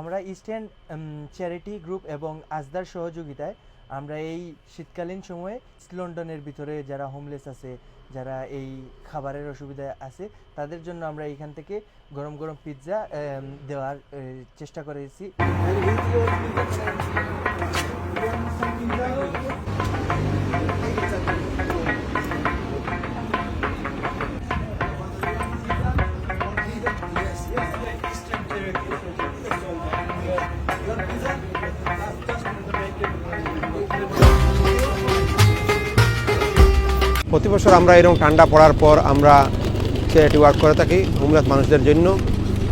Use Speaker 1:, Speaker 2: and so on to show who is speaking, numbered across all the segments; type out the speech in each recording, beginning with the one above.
Speaker 1: আমরা eastern charity group এবং আজদার সহযোগিতায় আমরা এই শীতকালীন সময়ে লন্ডনের ভিতরে যারা হোমলেস আছে, যারা এই খাবারের অসুবিধায় আছে, তাদের জন্য আমরা এখান থেকে গরম গরম পিৎজা দেওয়ার চেষ্টা করেছি।
Speaker 2: প্রতি বছর আমরা এরকম ঠান্ডা পড়ার পর আমরা চ্যারিটি ওয়ার্ক করে থাকি হোমলেস মানুষদের জন্য।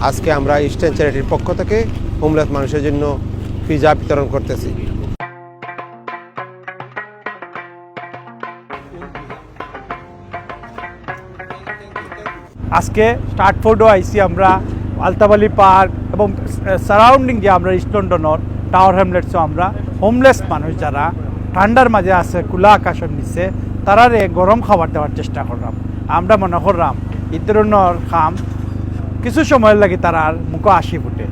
Speaker 2: আজকে আমরা ইস্টার্ন চ্যারিটির পক্ষ থেকে হোমলেস মানুষের জন্য পিৎজা বিতরণ করতেছি।
Speaker 3: আজকে স্টার্টফোর্ডও আইসি আমরা আলতাবালি পার্ক এবং সারাউন্ডিং যে আমরা ইস্ট লন্ডনের টাওয়ার হ্যামলেটসও আমরা হোমলেস মানুষ যারা ঠান্ডার মাঝে আছে খোলা আকাশের নিচে তারারে গরম খাবার দেওয়ার চেষ্টা করলাম। আমরা মনে করলাম এই ধরনের খাম কিছু সময়ের লাগে তারার মুখ হাসি ফুটে।